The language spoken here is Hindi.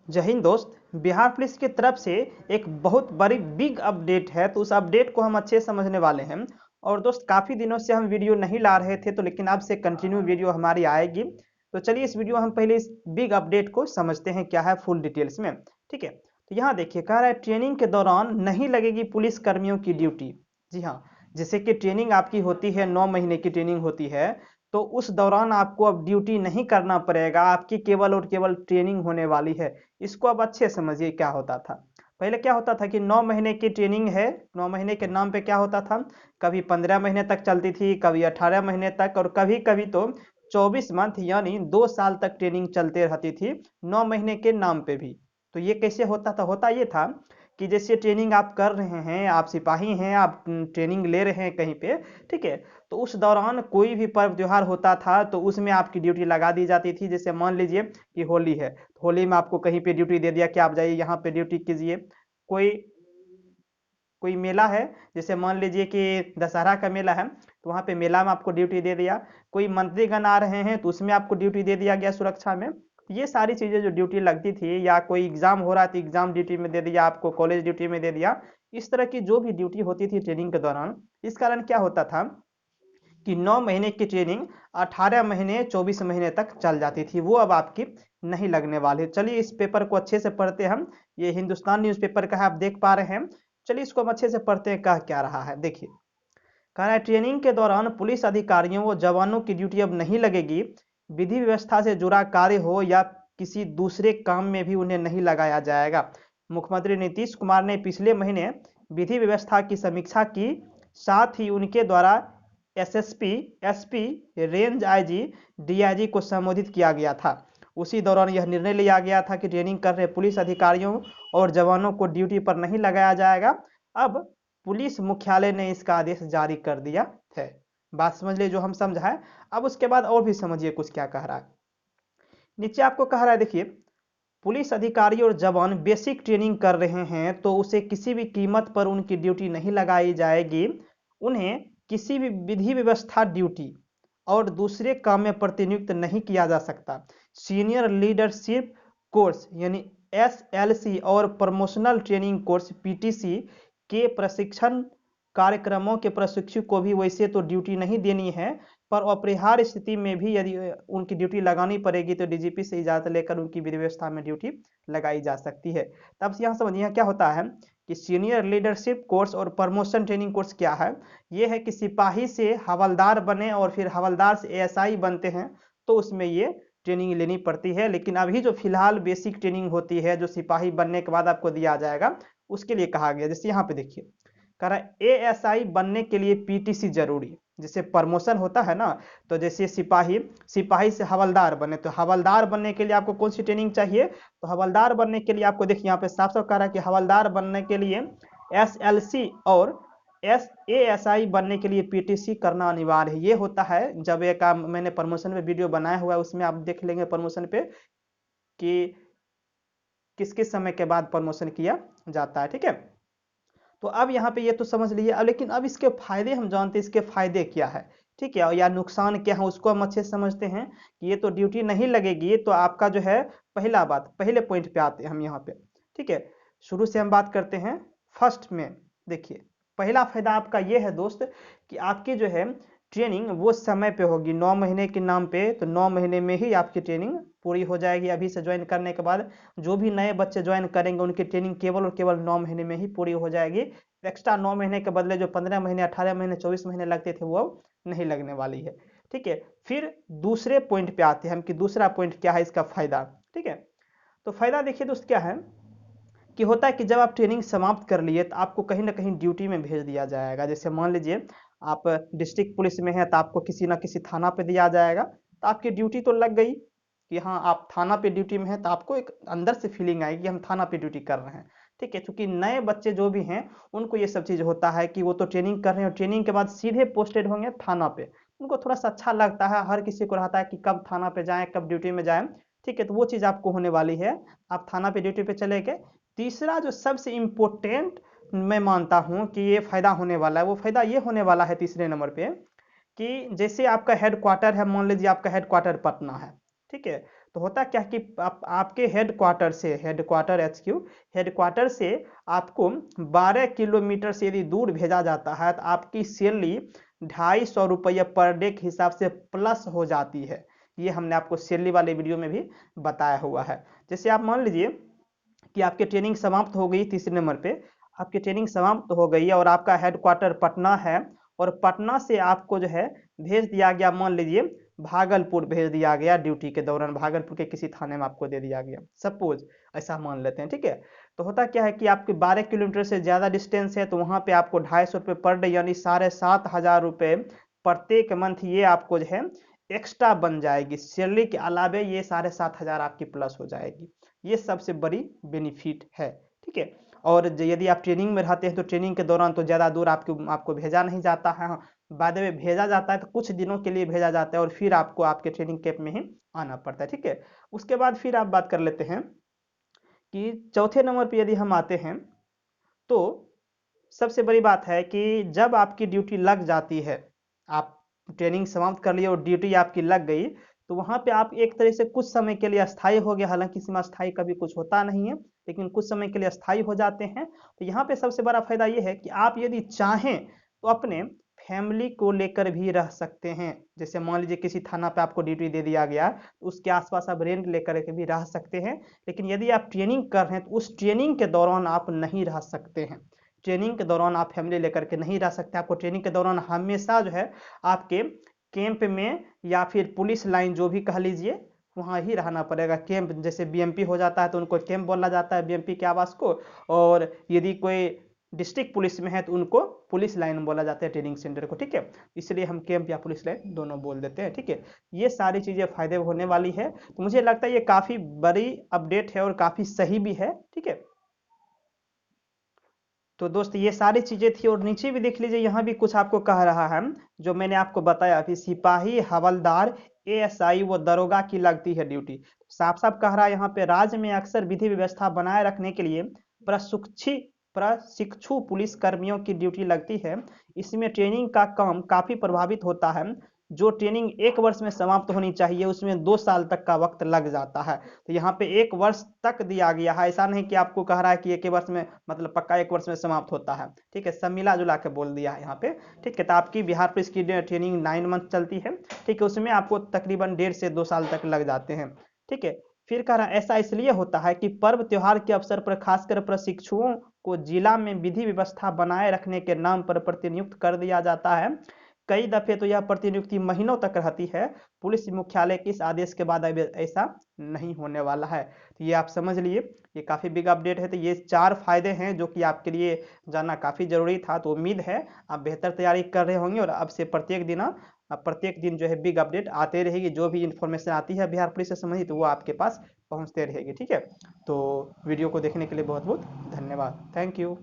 जय हिंद दोस्त। बिहार पुलिस की तरफ से एक बहुत बड़ी बिग अपडेट है, तो उस अपडेट को हम अच्छे से समझने वाले हैं। और दोस्त, काफ़ी दिनों से हम वीडियो नहीं ला रहे थे, तो लेकिन अब से कंटिन्यू वीडियो हमारी आएगी। तो चलिए इस वीडियो हम पहले इस बिग अपडेट को समझते हैं क्या है फुल डिटेल्स में। ठीक है, तो यहाँ देखिए, कह रहा है ट्रेनिंग के दौरान नहीं लगेगी पुलिस कर्मियों की ड्यूटी। जी हाँ, जैसे कि ट्रेनिंग आपकी होती है, 9 महीने की ट्रेनिंग होती है, तो उस दौरान आपको अब ड्यूटी नहीं करना पड़ेगा, आपकी केवल और केवल ट्रेनिंग होने वाली है। इसको अब अच्छे समझिए क्या होता था। पहले क्या होता था कि 9 महीने की ट्रेनिंग है, 9 महीने के नाम पे क्या होता था, कभी 15 महीने तक चलती थी, कभी 18 महीने तक, और कभी कभी तो 24 मंथ यानी 2 साल तक ट्रेनिंग चलते रहती थी 9 महीने के नाम पे भी। तो ये कैसे होता था, होता ये था कि जैसे ट्रेनिंग आप कर रहे हैं, आप सिपाही हैं, आप ट्रेनिंग ले रहे हैं कहीं पे, ठीक है, तो उस दौरान कोई भी पर्व त्योहार होता था तो उसमें आपकी ड्यूटी लगा दी जाती थी। जैसे मान लीजिए कि होली है, होली में आपको कहीं पे ड्यूटी दे दिया कि आप जाइए यहाँ पे ड्यूटी कीजिए। कोई कोई मेला है, जैसे मान लीजिए कि दशहरा का मेला है, तो वहाँ पे मेला में आपको ड्यूटी दे दिया। कोई मंत्रीगण आ रहे हैं तो उसमें आपको ड्यूटी दे दिया गया सुरक्षा में। ये सारी चीज़ें जो ड्यूटी लगती थी, या कोई एग्जाम हो रहा था, एग्जाम ड्यूटी में दे दिया आपको, कॉलेज ड्यूटी में दे दिया। इस तरह की जो भी ड्यूटी होती थी ट्रेनिंग के दौरान, इस कारण क्या होता था कि 9 महीने की ट्रेनिंग 18 महीने 24 महीने तक चल जाती थी, वो अब आपकी नहीं लगने वाली। चलिए इस पेपर को अच्छे से पढ़ते हैं हम। ये हिंदुस्तान न्यूज़पेपर का है, आप देख पा रहे हैं। चलिए इसको हम अच्छे से पढ़ते हैं, कह क्या रहा है देखिए। कह रहा है ट्रेनिंग के दौरान पुलिस अधिकारियों व जवानों की ड्यूटी अब नहीं लगेगी। विधि व्यवस्था से जुड़ा कार्य हो या किसी दूसरे काम में भी उन्हें नहीं लगाया जाएगा। मुख्यमंत्री नीतीश कुमार ने पिछले महीने विधि व्यवस्था की समीक्षा की, साथ ही उनके द्वारा SSP, SP, range IG, DIG को संबोधित किया गया था। उसी दौरान यह निर्णय लिया गया था कि ट्रेनिंग कर रहे पुलिस अधिकारियों और जवानों को ड्यूटी पर नहीं लगाया जाएगा। अब पुलिस मुख्यालय ने इसका आदेश जारी कर दिया है। बात समझ लिए जो हम समझा है। अब उसके बाद और भी समझिए कुछ क्या कह रहा है। नीचे आपको कह रहा है देखिए, पुलिस अधिकारी और जवान बेसिक ट्रेनिंग कर रहे हैं तो उसे किसी भी कीमत पर उनकी ड्यूटी नहीं लगाई जाएगी। उन्हें किसी भी विधि व्यवस्था ड्यूटी और दूसरे काम में प्रतिनियुक्त नहीं किया जा सकता। सीनियर लीडरशिप कोर्स यानी एसएलसी और प्रमोशनल ट्रेनिंग कोर्स पीटीसी के प्रशिक्षण कार्यक्रमों के प्रशिक्षु को भी वैसे तो ड्यूटी नहीं देनी है, पर अपरिहार्य स्थिति में भी यदि उनकी ड्यूटी लगानी पड़ेगी तो डीजीपी से इजाज़त लेकर उनकी विधि व्यवस्था में ड्यूटी लगाई जा सकती है। तब से यहाँ समझिए क्या होता है कि सीनियर लीडरशिप कोर्स और प्रमोशन ट्रेनिंग कोर्स क्या है। ये है कि सिपाही से हवलदार बने और फिर हवलदार से एएसआई बनते हैं, तो उसमें ये ट्रेनिंग लेनी पड़ती है। लेकिन अभी जो फिलहाल बेसिक ट्रेनिंग होती है, जो सिपाही बनने के बाद आपको दिया जाएगा, उसके लिए कहा गया। जैसे यहाँ पे देखिए, कह रहा है एएसआई बनने के लिए पीटीसी जरूरी है। जैसे प्रमोशन होता है ना, तो जैसे सिपाही सिपाही से हवलदार बने, तो हवलदार बनने के लिए आपको कौन सी ट्रेनिंग चाहिए, तो हवलदार बनने के लिए आपको देखिए यहाँ पे साफ साफ कह रहा है कि हवलदार बनने के लिए एसएलसी और एएसआई बनने के लिए पीटीसी करना अनिवार्य है। ये होता है जब एक मैंने प्रमोशन पे वीडियो बनाया हुआ है, उसमें आप देख लेंगे प्रमोशन पे कि किस किस समय के बाद प्रमोशन किया जाता है। ठीक है, तो अब यहाँ पे ये तो समझ लीजिए। अब लेकिन अब इसके फायदे हम जानते हैं, इसके फायदे क्या है, ठीक है, या नुकसान क्या है, उसको हम अच्छे से समझते हैं कि ये तो ड्यूटी नहीं लगेगी, तो आपका जो है पहला बात, पहले पॉइंट पे आते हैं हम यहाँ पे। ठीक है, शुरू से हम बात करते हैं फर्स्ट में। देखिए, पहला फायदा आपका ये है दोस्त कि आपकी जो है ट्रेनिंग वो समय पे होगी। 9 महीने के नाम पे, तो 9 महीने में ही आपकी ट्रेनिंग पूरी हो जाएगी। अभी से ज्वाइन करने के बाद जो भी नए बच्चे ज्वाइन करेंगे उनकी ट्रेनिंग केवल और केवल 9 महीने में ही पूरी हो जाएगी। एक्स्ट्रा 9 महीने के बदले जो 15 महीने, 18 महीने, 24 महीने लगते थे, वो नहीं लगने वाली है। ठीक है, फिर दूसरे पॉइंट पे आते हैं हम कि दूसरा पॉइंट क्या है इसका फायदा। ठीक है, तो फायदा देखिए दोस्त क्या है कि होता है कि जब आप ट्रेनिंग समाप्त कर लिए तो आपको कहीं ना कहीं ड्यूटी में भेज दिया जाएगा। जैसे मान लीजिए आप डिस्ट्रिक्ट पुलिस में हैं, तो आपको किसी ना किसी थाना पे दिया जाएगा, तो आपकी ड्यूटी तो लग गई कि हाँ आप थाना पे ड्यूटी में हैं, तो आपको एक अंदर से फीलिंग आएगी कि हम थाना पे ड्यूटी कर रहे हैं। ठीक है, क्योंकि नए बच्चे जो भी हैं उनको ये सब चीज़ होता है कि वो तो ट्रेनिंग कर रहे हैं और ट्रेनिंग के बाद सीधे पोस्टेड होंगे थाना पे। उनको थोड़ा सा अच्छा लगता है, हर किसी को रहता है कि कब थाना पे जाएं, कब ड्यूटी में जाएं। ठीक है, तो वो चीज़ आपको होने वाली है, आप थाना पे ड्यूटी पे चले गए। तीसरा जो सबसे इम्पोर्टेंट मैं मानता हूँ कि ये फायदा होने वाला है, वो फायदा ये होने वाला है तीसरे नंबर पे कि जैसे आपका हेड क्वार्टर है, मान लीजिए आपका हेड क्वार्टर पटना है, ठीक है, तो होता क्या है कि आपके हेडक्वार्टर से, हेडक्वार्टर HQ, हेडक्वार्टर से आपको 12 किलोमीटर से यदि दूर भेजा जाता है तो आपकी सैलरी 250 रुपये पर डे के हिसाब से प्लस हो जाती है। ये हमने आपको सैलरी वाले वीडियो में भी बताया हुआ है। जैसे आप मान लीजिए कि आपकी ट्रेनिंग समाप्त हो गई, तीसरे नंबर पे आपकी ट्रेनिंग समाप्त हो गई और आपका हेडक्वार्टर पटना है, और पटना से आपको जो है भेज दिया गया, मान लीजिए भागलपुर भेज दिया गया ड्यूटी के दौरान, भागलपुर के किसी थाने में आपको दे दिया गया, सपोज ऐसा मान लेते हैं, ठीक है। तो होता क्या है कि आपके 12 किलोमीटर से ज़्यादा डिस्टेंस है, तो वहाँ पे आपको 250 रुपये पर डे यानी 7,500 रुपये प्रत्येक मंथ ये आपको जो है एक्स्ट्रा बन जाएगी। सैलरी के अलावे ये 7,500 आपकी प्लस हो जाएगी। ये सबसे बड़ी बेनिफिट है, ठीक है। और यदि आप ट्रेनिंग में रहते हैं तो ट्रेनिंग के दौरान तो ज़्यादा दूर आपको भेजा नहीं जाता है, बाद में भेजा जाता है तो कुछ दिनों के लिए भेजा जाता है और फिर आपको आपके ट्रेनिंग कैंप में ही आना पड़ता है, ठीक है। उसके बाद फिर आप बात कर लेते हैं कि चौथे नंबर पर यदि हम आते हैं तो सबसे बड़ी बात है कि जब आपकी ड्यूटी लग जाती है, आप ट्रेनिंग समाप्त कर लिए और ड्यूटी आपकी लग गई, तो वहाँ पे आप एक तरह से कुछ समय के लिए अस्थायी हो गए। हालांकि इसमें अस्थायी कभी कुछ होता नहीं है, लेकिन कुछ समय के लिए अस्थायी हो जाते हैं। तो यहाँ पे सबसे बड़ा फायदा ये है कि आप यदि चाहें तो अपने फैमिली को लेकर भी रह सकते हैं। जैसे मान लीजिए किसी थाना पे आपको ड्यूटी दे दिया गया, तो उसके आसपास आप रेंट लेकर के भी रह सकते हैं। लेकिन यदि आप ट्रेनिंग कर रहे हैं तो उस ट्रेनिंग के दौरान आप नहीं रह सकते हैं। ट्रेनिंग के दौरान आप फैमिली लेकर के नहीं रह सकते। आपको ट्रेनिंग के दौरान हमेशा जो है आपके कैंप में या फिर पुलिस लाइन जो भी कह लीजिए वहाँ ही रहना पड़ेगा। कैंप जैसे बीएमपी हो जाता है तो उनको कैंप बोला जाता है, बीएमपी के आवास को, और यदि कोई डिस्ट्रिक्ट पुलिस में है तो उनको पुलिस लाइन बोला जाता है, ट्रेनिंग सेंटर को, ठीक है। इसलिए हम कैंप या पुलिस लाइन दोनों बोल देते हैं, ठीक है। ये सारी चीज़ें फायदे होने वाली है, तो मुझे लगता है ये काफ़ी बड़ी अपडेट है और काफ़ी सही भी है, ठीक है। तो दोस्त ये सारी चीज़ें थी, और नीचे भी देख लीजिए यहाँ भी कुछ आपको कह रहा है जो मैंने आपको बताया कि सिपाही, हवलदार, एएसआई व दरोगा की लगती है ड्यूटी। साफ साफ कह रहा है यहाँ पे राज्य में अक्सर विधि व्यवस्था बनाए रखने के लिए प्रशिक्षु पुलिस कर्मियों की ड्यूटी लगती है। इसमें ट्रेनिंग का काम काफ़ी प्रभावित होता है। जो ट्रेनिंग 1 वर्ष में समाप्त होनी चाहिए उसमें 2 साल तक का वक्त लग जाता है। तो यहाँ पे 1 वर्ष तक दिया गया है, ऐसा नहीं कि आपको कह रहा है कि 1 वर्ष में मतलब पक्का 1 वर्ष में समाप्त होता है, ठीक है। सब मिला जुला के बोल दिया है यहाँ पे, ठीक है। तो आपकी बिहार पुलिस की ट्रेनिंग 9 मंथ चलती है, ठीक है। उसमें आपको तकरीबन 1.5 से 2 साल तक लग जाते हैं, ठीक है। फिर कह रहा है ऐसा इसलिए होता है कि पर्व त्योहार के अवसर पर खासकर प्रशिक्षुओं को जिला में विधि व्यवस्था बनाए रखने के नाम पर प्रतिनियुक्त कर दिया जाता है। कई दफे तो यह प्रतिनियुक्ति महीनों तक रहती है। पुलिस मुख्यालय के इस आदेश के बाद अब ऐसा नहीं होने वाला है। तो ये आप समझ लिए, ये काफ़ी बिग अपडेट है। तो ये 4 फायदे हैं जो कि आपके लिए जानना काफ़ी ज़रूरी था। तो उम्मीद है आप बेहतर तैयारी कर रहे होंगे और अब से प्रत्येक दिन जो है बिग अपडेट आते रहेगी। जो भी इन्फॉर्मेशन आती है बिहार पुलिस से संबंधित वो आपके पास पहुँचते रहेगी, ठीक है। तो वीडियो को देखने के लिए बहुत बहुत धन्यवाद। Thank you.